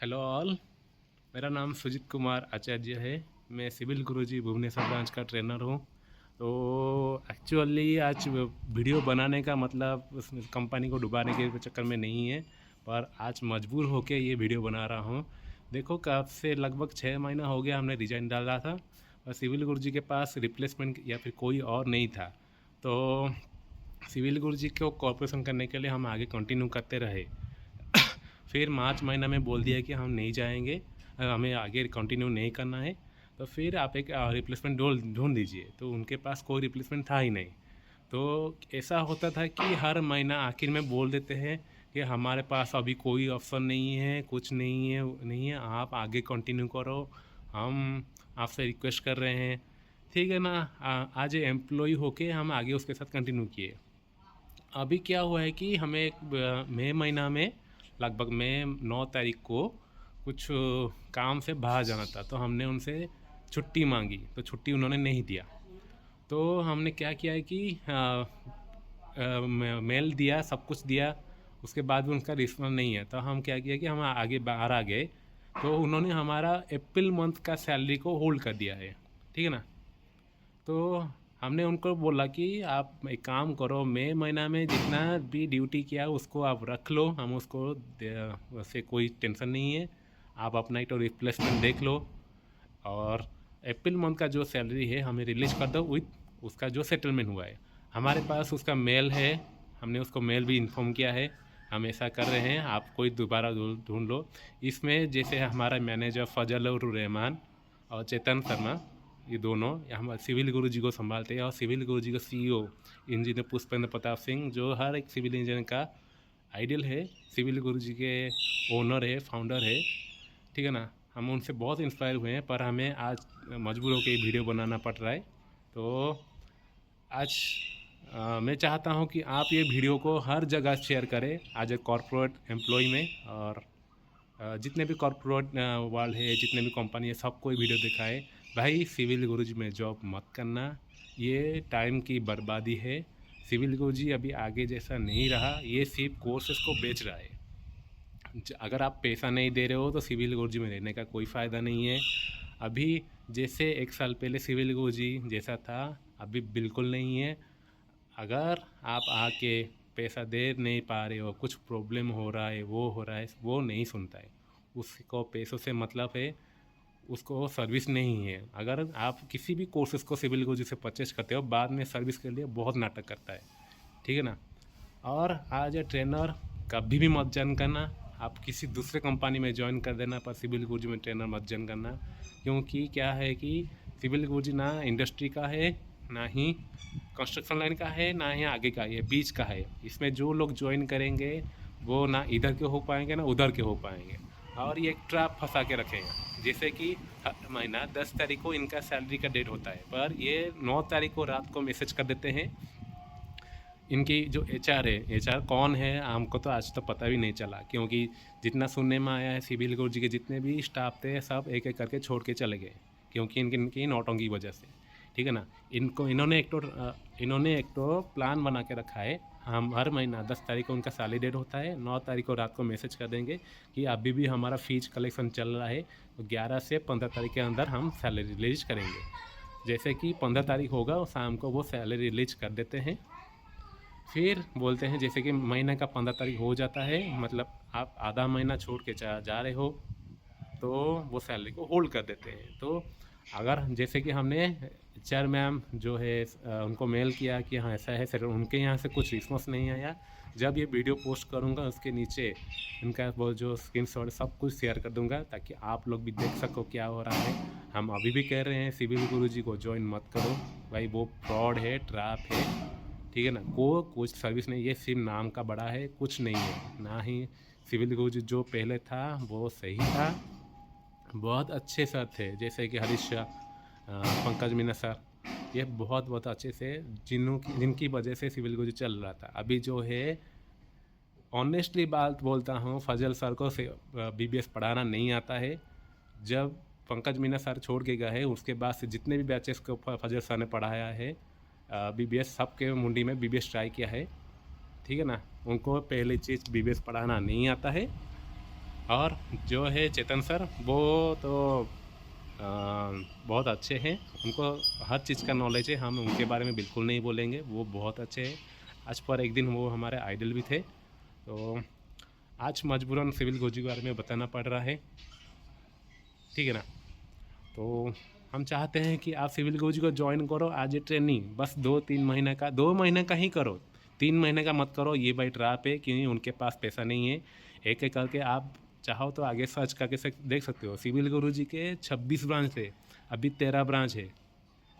Hello all. मेरा नाम सुजीत कुमार आचार्य है। मैं सिविल गुरुजी भुवनेश्वर ब्रांच का ट्रेनर हूँ। तो एक्चुअली आज वीडियो बनाने का मतलब उस कंपनी को डुबाने के चक्कर में नहीं है, पर आज मजबूर होकर ये वीडियो बना रहा हूँ। देखो, कब से लगभग 6 महीना हो गया हमने रिजाइन डाला था और सिविल गुरुजी के पास रिप्लेसमेंट या फिर कोई और नहीं था। तो सिविल गुरुजी को कॉर्पोरेशन करने के लिए हम आगे कंटिन्यू करते रहे। फिर मार्च महीना में बोल दिया कि हम नहीं जाएंगे, हमें आगे कंटिन्यू नहीं करना है। तो फिर आप एक रिप्लेसमेंट ढूंढ दीजिए। तो उनके पास कोई रिप्लेसमेंट था ही नहीं। तो ऐसा होता था कि हर महीना आखिर में बोल देते हैं कि हमारे पास अभी कोई ऑप्शन नहीं है, कुछ नहीं है, आप आगे कंटिन्यू करो, हम आपसे रिक्वेस्ट कर रहे हैं। ठीक है ना। आज एम्प्लॉय होके हम आगे उसके साथ कंटिन्यू किए। अभी क्या हुआ है कि हमें मई महीना में लगभग मई 9 तारीख को कुछ काम से बाहर जाना था। तो हमने उनसे छुट्टी मांगी, तो छुट्टी उन्होंने नहीं दिया। तो हमने क्या किया है कि मेल दिया, सब कुछ दिया, उसके बाद भी उनका रिस्पॉन्स नहीं है। तो हम क्या किया कि हम आगे बाहर आ गए। तो उन्होंने हमारा अप्रैल मंथ का सैलरी को होल्ड कर दिया है। ठीक है ना। तो हमने उनको बोला कि आप एक काम करो, मई महीना में जितना भी ड्यूटी किया उसको आप रख लो, हम उसको वैसे कोई टेंशन नहीं है, आप अपना एक तो रिप्लेसमेंट देख लो। और अप्रैल मंथ का जो सैलरी है हमें रिलीज कर दो विथ उसका जो सेटलमेंट हुआ है। हमारे पास उसका मेल है, हमने उसको मेल भी इन्फॉर्म किया है, हम ऐसा कर रहे हैं, आप कोई दोबारा ढूंढ लो। इसमें जैसे हमारा मैनेजर फजल और रहमान और चेतन शर्मा, ये दोनों हम सिविल गुरुजी को संभालते हैं। और सिविल गुरुजी का सीईओ इंजीनियर पुष्पेंद्र प्रताप सिंह, जो हर एक सिविल इंजीनियर का आइडियल है, सिविल गुरुजी के ओनर है, फाउंडर है। ठीक है ना। हम उनसे बहुत इंस्पायर हुए हैं, पर हमें आज मजबूर होकर वीडियो बनाना पड़ रहा है। तो आज मैं चाहता हूं कि आप ये वीडियो को हर जगह शेयर करें एज ए कॉरपोरेट एम्प्लॉय में। और जितने भी कॉरपोरेट वर्ल्ड है, जितने भी कंपनी है, सबको ये वीडियो दिखाए। भाई, सिविल गुरुजी में जॉब मत करना, ये टाइम की बर्बादी है। सिविल गुरुजी अभी आगे जैसा नहीं रहा, ये सिर्फ कोर्सेज को बेच रहा है। अगर आप पैसा नहीं दे रहे हो तो सिविल गुरुजी में रहने का कोई फ़ायदा नहीं है। अभी जैसे 1 साल पहले सिविल गुरुजी जैसा था, अभी बिल्कुल नहीं है। अगर आप आके पैसा दे नहीं पा रहे हो, कुछ प्रॉब्लम हो रहा है, वो हो रहा है, वो नहीं सुनता है। उसको पैसों से मतलब है, उसको सर्विस नहीं है। अगर आप किसी भी कोर्सेज को सिविल गुरुजी से परचेज करते हो, बाद में सर्विस के लिए बहुत नाटक करता है। ठीक है ना। और एज ए ट्रेनर कभी भी मत ज्वाइन करना, आप किसी दूसरे कंपनी में ज्वाइन कर देना, पर सिविल गुरुजी में ट्रेनर मत ज्वाइन करना। क्योंकि क्या है कि सिविल गुरुजी ना इंडस्ट्री का है, ना ही कंस्ट्रक्शन लाइन का है, ना ही आगे का, ये बीच का है। इसमें जो लोग ज्वाइन करेंगे वो ना इधर के हो पाएंगे ना उधर के हो पाएंगे। और ये एक ट्रैप फंसा के रखेगा। जैसे कि हर महीना 10 तारीख को इनका सैलरी का डेट होता है, पर ये 9 तारीख को रात को मैसेज कर देते हैं। इनकी जो एचआर है, एचआर कौन है हमको तो आज तक पता भी नहीं चला। क्योंकि जितना सुनने में आया है, सिविल गुरुजी के जितने भी स्टाफ थे सब एक एक करके छोड़ के चले गए, क्योंकि इनकी नौटंकी की वजह से। ठीक है ना। इन्होंने एक तो प्लान बना के रखा है। हम हर महीना 10 तारीख को उनका सैलरी डेट होता है, 9 तारीख को रात को मैसेज कर देंगे कि अभी भी हमारा फीस कलेक्शन चल रहा है, तो 11 से 15 तारीख के अंदर हम सैलरी रिलीज करेंगे। जैसे कि 15 तारीख होगा शाम को वो सैलरी रिलीज कर देते हैं। फिर बोलते हैं जैसे कि महीने का 15 तारीख हो जाता है, मतलब आप आधा महीना छोड़ के जा रहे हो, तो वो सैलरी को होल्ड कर देते हैं। तो अगर जैसे कि हमने एचआर मैम जो है उनको मेल किया कि हाँ ऐसा है सर, उनके यहाँ से कुछ रिस्पॉन्स नहीं आया। जब ये वीडियो पोस्ट करूँगा उसके नीचे इनका वो जो स्क्रीनशॉट सब कुछ शेयर कर दूँगा, ताकि आप लोग भी देख सको क्या हो रहा है। हम अभी भी कह रहे हैं सिविल गुरुजी को ज्वाइन मत करो भाई, वो फ्रॉड है, ट्रैप है। ठीक है ना। कुछ सर्विस नहीं, ये सिर्फ नाम का बड़ा है, कुछ नहीं है। ना ही सिविल गुरुजी जो पहले था वो सही था, बहुत अच्छे सर थे, जैसे कि हरीश शाह, पंकज मीना सर, ये बहुत बहुत अच्छे से जिनकी वजह से सिविल गुरुजी चल रहा था। अभी जो है ऑनेस्टली बात बोलता हूँ, फजल सर को बीबीएस पढ़ाना नहीं आता है। जब पंकज मीना सर छोड़ के गए हैं, उसके बाद से जितने भी बैचेस को फजल सर ने पढ़ाया है बीबीएस, सबके मुंडी में बीबीएस ट्राई किया है। ठीक है ना। उनको पहली चीज़ बीबीएस पढ़ाना नहीं आता है। और जो है चेतन सर वो तो अ, बहुत अच्छे हैं, उनको हर चीज़ का नॉलेज है, हम उनके बारे में बिल्कुल नहीं बोलेंगे, वो बहुत अच्छे हैं। आज पर एक दिन वो हमारे आइडल भी थे, तो आज मजबूरन सिविल गोजी के बारे में बताना पड़ रहा है, ठीक है ना। तो हम चाहते हैं कि आप सिविल गोजी को ज्वाइन करो, आज ये ट्रेनिंग बस 2-3 महीने का, 2 महीने का ही करो, 3 महीने का मत करो, ये भाई ट्रा पे क्योंकि उनके पास पैसा नहीं है। एक एक करके आप चाहो तो आगे सर्च करके देख सकते हो, सिविल गुरुजी के 26 ब्रांच थे, अभी 13 ब्रांच है।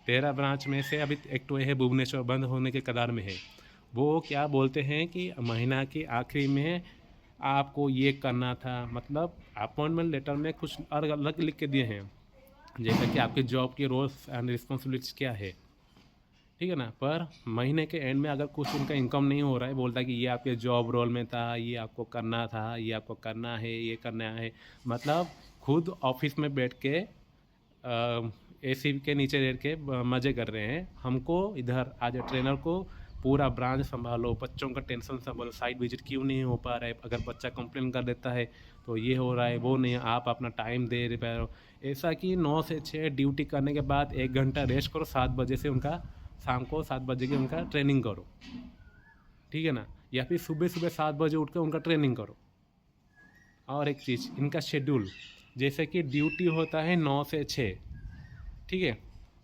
13 ब्रांच में से अभी एक तो ये है भुवनेश्वर बंद होने के कगार में है। वो क्या बोलते हैं कि महीना के आखिरी में आपको ये करना था, मतलब अपॉइंटमेंट लेटर में कुछ अलग अलग लिख के दिए हैं, जैसे कि आपके जॉब के रोल्स एंड रिस्पॉन्सिबिलिटीज क्या है, ठीक है ना। पर महीने के एंड में अगर कुछ उनका इनकम नहीं हो रहा है, बोलता है कि ये आपके जॉब रोल में था, ये आपको करना था, ये आपको करना है, ये करना है, मतलब खुद ऑफिस में बैठ के एसी के नीचे बैठ के मज़े कर रहे हैं। हमको इधर आज ट्रेनर को पूरा ब्रांच संभालो, बच्चों का टेंशन संभालो, साइट विजिट क्यों नहीं हो पा रहा है, अगर बच्चा कंप्लेन कर देता है तो ये हो रहा है, वो नहीं, आप अपना टाइम दे रहे हो। ऐसा कि 9 से 6 ड्यूटी करने के बाद 1 घंटा रेस्ट करो, 7 बजे से उनका शाम को 7 बजे की उनका ट्रेनिंग करो, ठीक है ना। या फिर सुबह सुबह 7 बजे उठ के उनका ट्रेनिंग करो। और एक चीज़, इनका शेड्यूल, जैसे कि ड्यूटी होता है 9 से 6, ठीक है,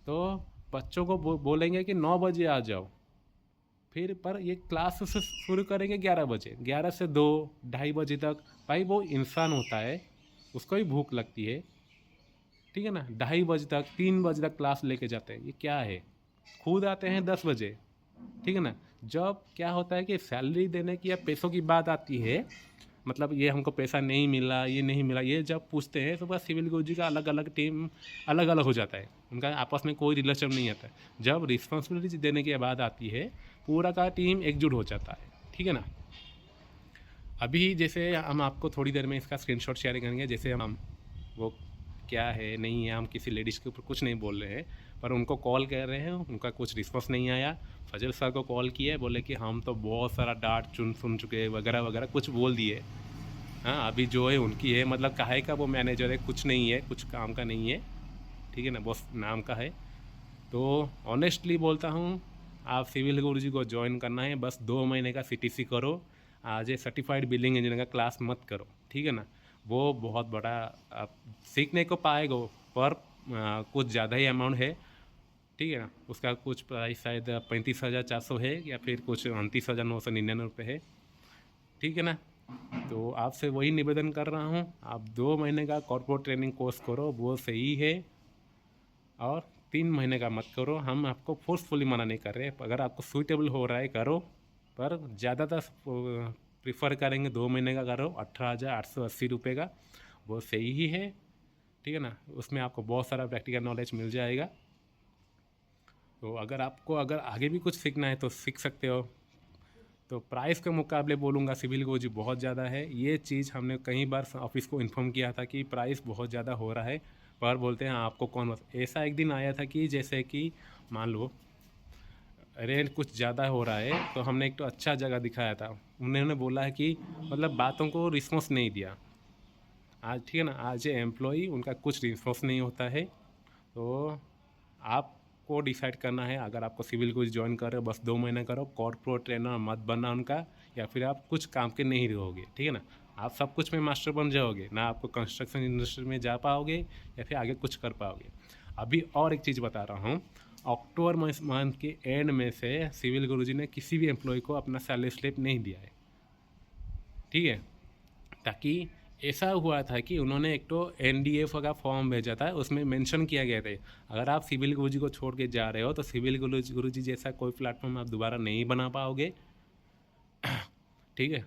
तो बच्चों को बोलेंगे कि 9 बजे आ जाओ, फिर पर ये क्लास से शुरू करेंगे 11 बजे, 11 से 2 ढाई बजे तक। भाई वो इंसान होता है, उसको भी भूख लगती है, ठीक है ना। 2:30 बजे तक, 3 बजे तक क्लास लेके जाते हैं, ये क्या है। खुद आते हैं 10 बजे, ठीक है ना। जब क्या होता है कि सैलरी देने की या पैसों की बात आती है, मतलब ये हमको पैसा नहीं मिला, ये नहीं मिला, ये जब पूछते हैं तो बस सिविल गुरुजी का अलग अलग टीम अलग अलग हो जाता है, उनका आपस में कोई रिलेशन नहीं आता है। जब रिस्पॉन्सिबिलिटी देने की बात आती है, पूरा का टीम एकजुट हो जाता है, ठीक है ना। अभी जैसे हम आपको थोड़ी देर में इसका स्क्रीनशॉट शेयर करेंगे, जैसे हम वो क्या है नहीं है, हम किसी लेडीज़ के ऊपर कुछ नहीं बोल रहे हैं, पर उनको कॉल कर रहे हैं, उनका कुछ रिस्पॉन्स नहीं आया। फजल सर को कॉल किया है, बोले कि हम तो बहुत सारा डांट सुन चुके हैं वगैरह वगैरह कुछ बोल दिए। हाँ, अभी जो है उनकी है, मतलब काहे का वो मैनेजर है, कुछ नहीं है, कुछ काम का नहीं है, ठीक है ना, बस नाम का है। तो ऑनेस्टली बोलता हूँ, आप सिविल गुरुजी को ज्वाइन करना है, बस 2 महीने का सीटीसी करो, आज सर्टिफाइड बिलिंग इंजीनियर का क्लास मत करो, ठीक है ना। वो बहुत बड़ा आप सीखने को पाएगा, पर कुछ ज़्यादा ही अमाउंट है, ठीक है ना। उसका कुछ प्राइस शायद 35,400 है या फिर कुछ 29,999 है, ठीक है ना। तो आपसे वही निवेदन कर रहा हूँ, आप 2 महीने का कॉर्पोरेट ट्रेनिंग कोर्स करो, वो सही है, और 3 महीने का मत करो। हम आपको फोर्सफुली मना नहीं कर रहे, अगर आपको सूटेबल हो रहा है करो, पर ज़्यादातर प्रीफर करेंगे 2 महीने का करो, 18,880 रुपये का, वो सही ही है, ठीक है ना। उसमें आपको बहुत सारा प्रैक्टिकल नॉलेज मिल जाएगा। तो अगर आगे भी कुछ सीखना है तो सीख सकते हो। तो प्राइस के मुकाबले बोलूँगा सिविल गोजी बहुत ज़्यादा है, ये चीज़ हमने कई बार ऑफिस को इन्फॉर्म किया था कि प्राइस बहुत ज़्यादा हो रहा है, पर बोलते हैं आपको कौन ऐसा एक दिन आया था कि जैसे कि मान लो रेंट कुछ ज़्यादा हो रहा है, तो हमने एक तो अच्छा जगह दिखाया था, उन्होंने बोला है कि मतलब बातों को रिस्पॉन्स नहीं दिया। आज ठीक है ना, आज एम्प्लॉई उनका कुछ रिस्पॉन्स नहीं होता है, तो आपको डिसाइड करना है। अगर आपको सिविल कुछ ज्वाइन कर रहे हो, बस 2 महीने करो, कॉर्पोरेट ट्रेनर मत बनना उनका, या फिर आप कुछ काम के नहीं रहोगे, ठीक है ना। आप सब कुछ में मास्टर बन जाओगे ना, आपको कंस्ट्रक्शन इंडस्ट्री में जा पाओगे या फिर आगे कुछ कर पाओगे। अभी और एक चीज़ बता रहा हूँ, अक्टूबर मंथ के एंड में से सिविल गुरुजी ने किसी भी एम्प्लॉय को अपना सैलरी स्लिप नहीं दिया है, ठीक है। ताकि ऐसा हुआ था कि उन्होंने एक तो एनडीएफ का फॉर्म भेजा था, उसमें मेंशन किया गया था अगर आप सिविल गुरुजी को छोड़ के जा रहे हो तो सिविल गुरुजी जैसा कोई प्लेटफॉर्म आप दोबारा नहीं बना पाओगे, ठीक है।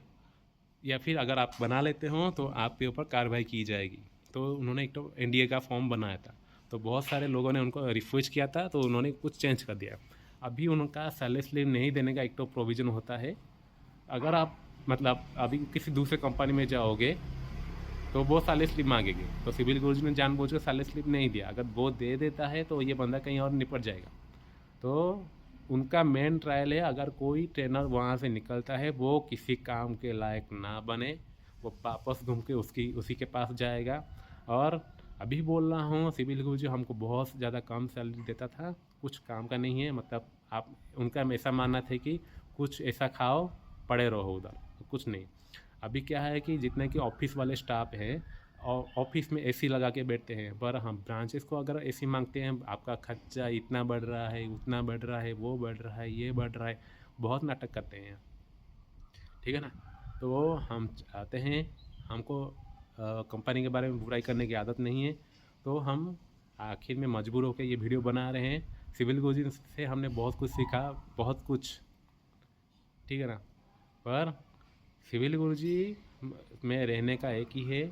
या फिर अगर आप बना लेते हो तो आपके ऊपर कार्रवाई की जाएगी। तो उन्होंने एक तो एनडीए का फॉर्म बनाया था, तो बहुत सारे लोगों ने उनको रिफ्यूज किया था, तो उन्होंने कुछ चेंज कर दिया। अभी उनका सैलरी स्लिप नहीं देने का एक तो प्रोविज़न होता है। अगर आप मतलब अभी किसी दूसरे कंपनी में जाओगे तो वो सैलरी स्लिप मांगेंगे, तो सिविल गुरुजी ने जानबूझ कर सैलरी स्लिप नहीं दिया, अगर वो दे देता है तो ये बंदा कहीं और निपट जाएगा। तो उनका मेन ट्रायल है, अगर कोई ट्रेनर वहाँ से निकलता है वो किसी काम के लायक ना बने, वो वापस घूम के उसी के पास जाएगा। और अभी बोल रहा हूँ, सिविल गुरुजी हमको बहुत ज़्यादा कम सैलरी देता था, कुछ काम का नहीं है, मतलब आप उनका ऐसा मानना था कि कुछ ऐसा खाओ पड़े रहो उधर, तो कुछ नहीं। अभी क्या है कि जितने कि ऑफिस वाले स्टाफ हैं और ऑफिस में एसी लगा के बैठते हैं, पर हम ब्रांचेस को अगर एसी मांगते हैं, आपका खर्चा इतना बढ़ रहा है, उतना बढ़ रहा है, वो बढ़ रहा है, ये बढ़ रहा है, बहुत नाटक करते हैं, ठीक है ना। तो हम चाहते हैं, हमको कंपनी के बारे में बुराई करने की आदत नहीं है, तो हम आखिर में मजबूर होकर ये वीडियो बना रहे हैं। सिविल गुरुजी से हमने बहुत कुछ सीखा, बहुत कुछ, ठीक है ना। पर सिविल गुरुजी में रहने का एक ही है,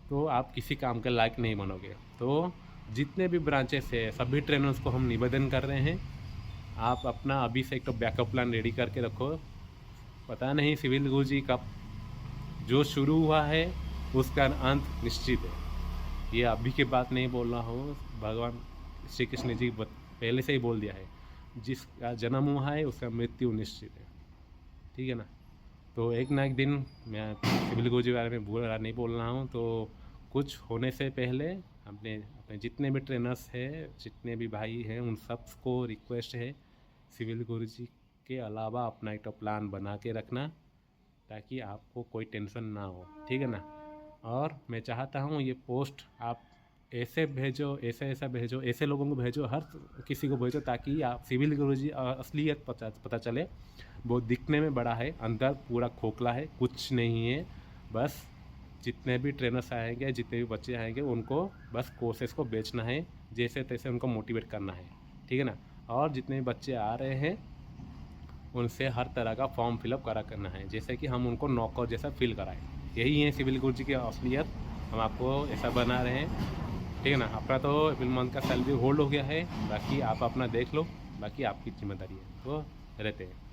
तो आप किसी काम के लायक नहीं बनोगे। तो जितने भी ब्रांचेस है सभी ट्रेनर्स को हम निवेदन कर रहे हैं, आप अपना अभी से एक तो बैकअप प्लान रेडी करके रखो। पता नहीं सिविल गुरुजी कब जो शुरू हुआ है उसका अंत निश्चित है। ये अभी की बात नहीं बोल रहा हूँ, भगवान श्री कृष्ण जी पहले से ही बोल दिया है, जिसका जन्म हुआ है उसका मृत्यु निश्चित है, ठीक है ना। तो एक ना एक दिन, मैं सिविल गुरुजी के बारे में बुरा नहीं बोल रहा हूँ, तो कुछ होने से पहले अपने अपने जितने भी ट्रेनर्स हैं, जितने भी भाई हैं, उन सबको रिक्वेस्ट है सिविल गुरुजी के अलावा अपना एक प्लान बना के रखना, ताकि आपको कोई टेंशन ना हो, ठीक है ना। और मैं चाहता हूँ ये पोस्ट आप ऐसे भेजो, ऐसा भेजो, ऐसे लोगों को भेजो, हर किसी को भेजो, ताकि आप सिविल गुरुजी असलियत पता चले। वो दिखने में बड़ा है, अंदर पूरा खोखला है, कुछ नहीं है। बस जितने भी ट्रेनर्स आएंगे, जितने भी बच्चे आएंगे, उनको बस कोर्सेस को बेचना है, जैसे तैसे उनको मोटिवेट करना है, ठीक है ना। और जितने भी बच्चे आ रहे हैं उनसे हर तरह का फॉर्म फिलअप करा करना है, जैसे कि हम उनको नौकर जैसा फील कराएं। यही है सिविल गुरुजी की असलियत, हम आपको ऐसा बना रहे हैं, ठीक है ना। अपना तो अप्रैल मंथ का सैलरी होल्ड हो गया है, बाकी आप अपना देख लो, बाकी आपकी जिम्मेदारी है, तो रहते हैं।